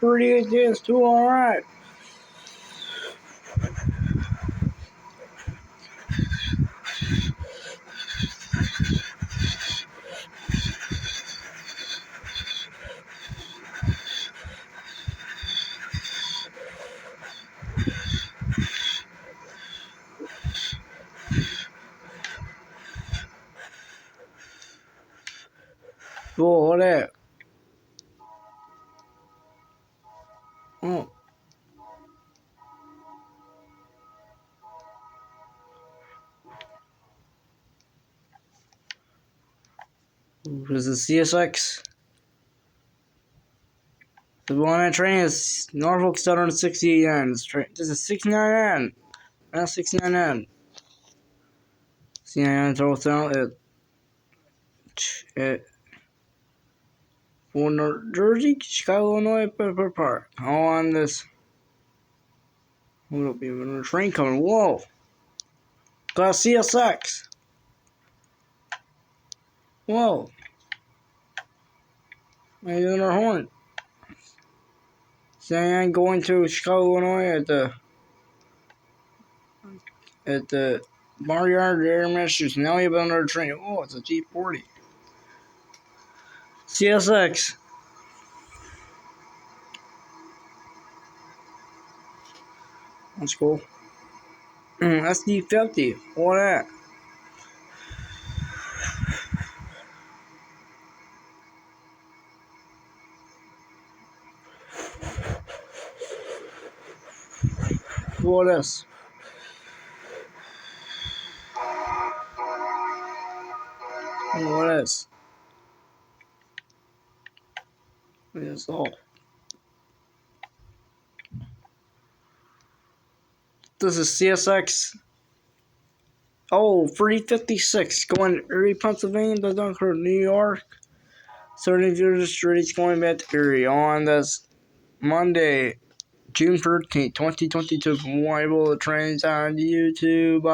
gp38 is too alright. Whoa, what that? Oh. This is CSX. The one I train is Norfolk Southern 68N. This is 69N. Not 69N. 69N throws out at New Jersey, Chicago, Illinois, Pepper Park. On this. Will be a train coming. Whoa. Got CSX. Whoa. Maybe on our horn. Saying I'm going to Chicago, Illinois at the Barnyard Air Masters. Now you have another train. Oh, it's a G40. CSX. That's cool. sd50. What that? What is? What is? It's all. This is CSX. Oh, 356 going to Erie, Pennsylvania to Dunkirk, New York. 30 streets going back to Erie on this Monday, June 13th, 2022 from Weibo Trains on YouTube.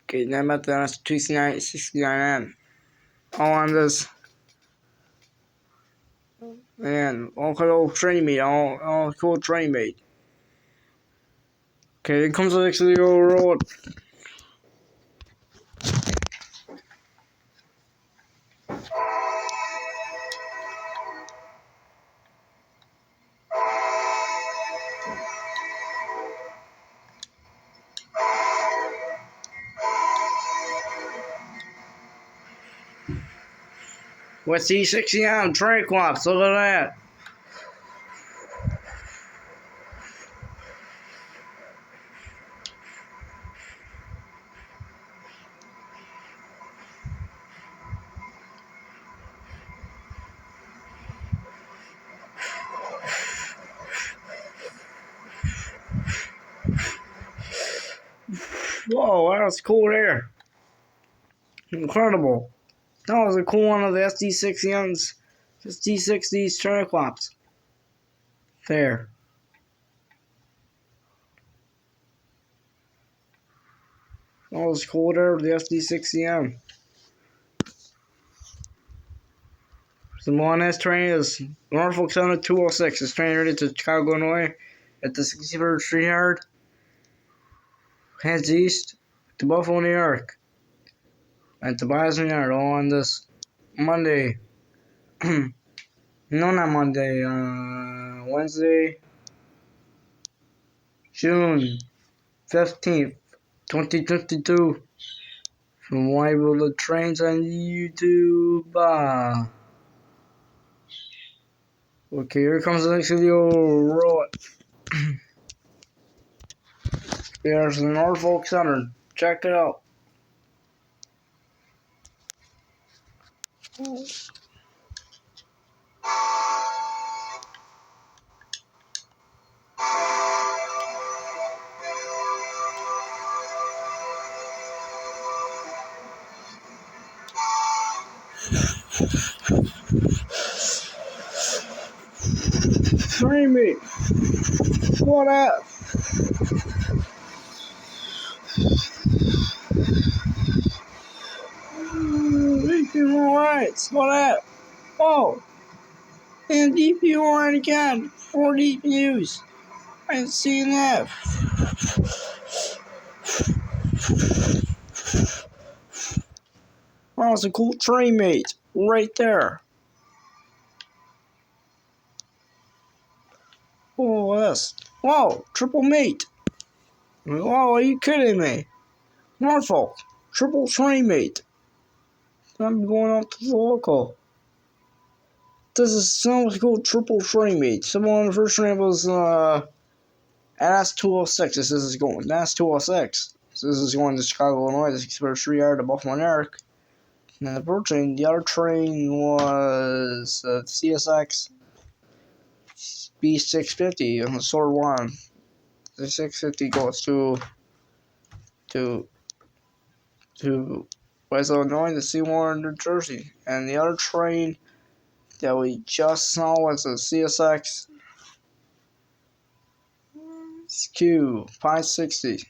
Okay, now about the 69N. On this. Man, all cool train mate, all cool train mate. Okay, here comes the next video road. With sd60m tricolps, look at that. Whoa, that was cool there. Incredible. That was a cool one of the sd60m's, sd60's tricolps. There. That was cool there with the sd60m. The Mona's train is Norfolk Southern 206. It's train ready to Chicago, Illinois at the 63rd Street Yard. Heads east to Buffalo, New York at the Bison Yard on this Monday. No, not Monday. Wednesday, June 15th, 2022. From Weibo the Trains on YouTube. Okay, here comes the next video. Roll it. There's the Norfolk Southern. Check it out. Train me. What up? Alright, what up? Oh, and DPR again. 4 DPUs. I ain't seen that. Oh, it's a cool train mate. Right there. Oh, this. Whoa, triple mate. Whoa, are you kidding me? Norfolk, triple train mate. I'm going out to the local. This is sounds cool, triple train mate. Someone on the first train was S206. This is going S206. So this is going to Chicago, Illinois. This is for 3 hours to Buffalo, New York. And then the first train, the other train was CSX sd60 on the Sword 1. The 650 goes to West Illinois, the Seymour, New Jersey. And the other train that we just saw was the CSX Q560.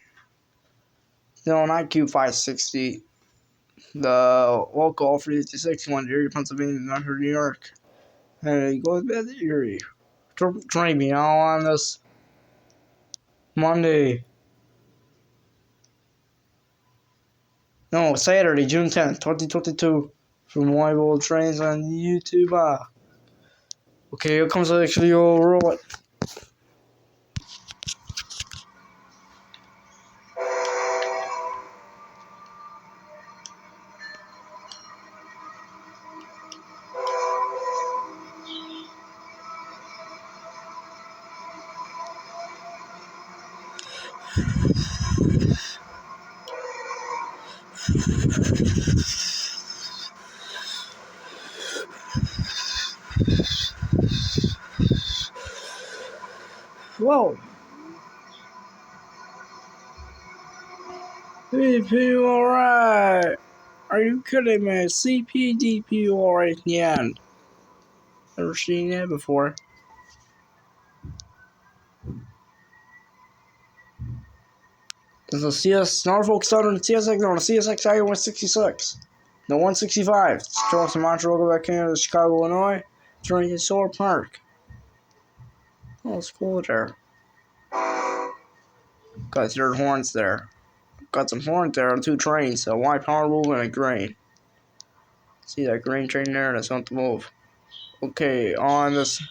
No, not Q560. The local 356 one, Erie, Pennsylvania, not New York. And it goes back to Erie. Train me all on this Monday. No, Saturday, June 10th, 2022. From Wyville Trains on YouTube. Okay, here comes the next video. Roll it. Whoa. DP, alright. Are you kidding me? CPDP alright in the end. Never seen that before. There's a CS Norfolk Southern CSX, no, the CSX I-166. The 165. It's Charleston, Montreal, go back Canada, Chicago, Illinois. Turning in Solar Park. Oh, it's cool there. Got your horns there. Got some horns there on 2 trains, a white power move and a green. See that green train there? That's on the move. Okay, on this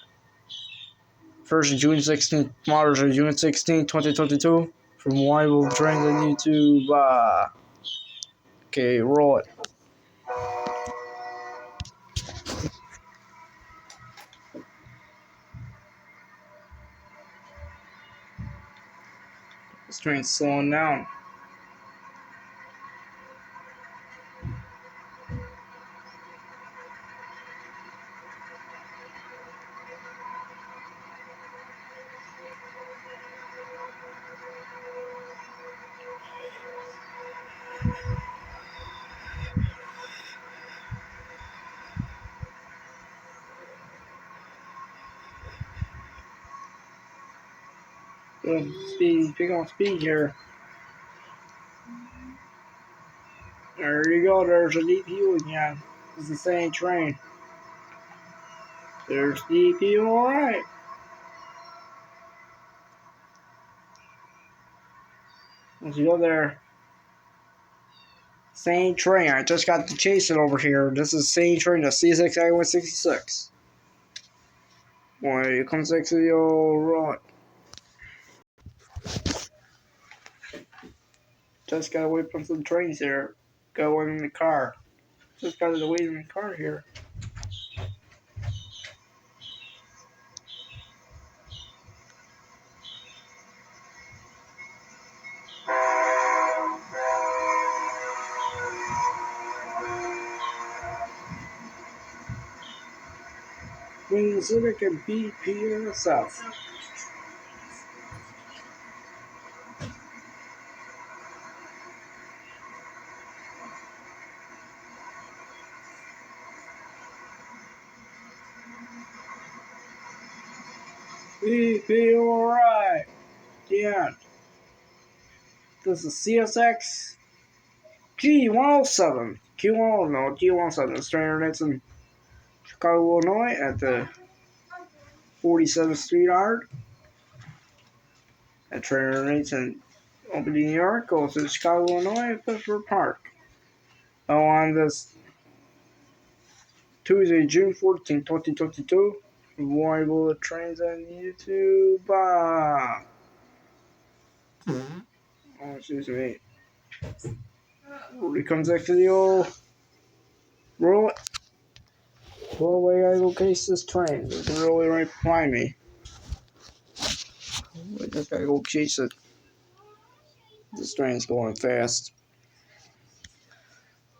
first June 16th, models are June 16th, 2022. From Wyville Trains on YouTube. Okay, roll it. This train's slowing down. Speed, pick on speed here. There you go, there's a DPU again. It's the same train. There's DPU, alright. Let's go there. Same train, I just got to chase it over here. This is the same train, the CSX I-166. Boy, here comes the video, right. Just gotta wait for some trains here. Got one in the car. Just gotta wait in the car here. Green Civic and BPSF. We feel alright. The end. This is CSX G107. G107. Stranger in Chicago, Illinois at the 47th Street Art. At Trainer Rates in Albany, New York. Goes to Chicago, Illinois at Pittsburgh Park. On this Tuesday, June 14, 2022. Why Bullet Trains on YouTube. Oh, excuse me. He comes back to the old roll. Well, way I go case this train. It's really right behind me. I just gotta go chase it. This train's going fast.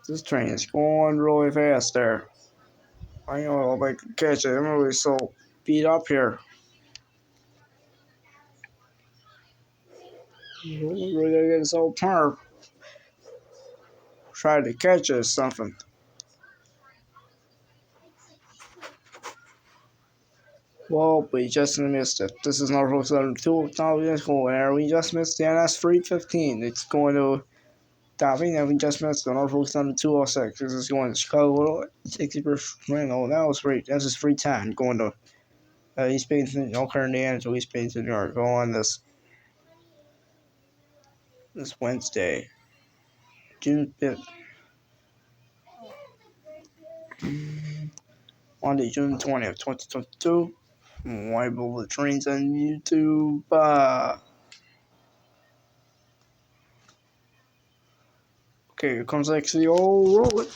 This train is going really fast there. I know if I can catch it. I'm really so beat up here. I'm really gonna get this old car. Try to catch it or something. Well, we just missed it. This is Norfolk Southern 2. Now we just go there. We just missed the sd50. It's going to Davy, and we just missed the Norfolk Southern 206. This is going to Chicago. 60%. Oh, that was free. This is free time. Going to East Basin, Elkhart, Indiana to East Basin, New York. Go on this Wednesday, June 5th. Monday, June 20th, 2022. Why will the trains on YouTube? Okay, here comes actually all roll it.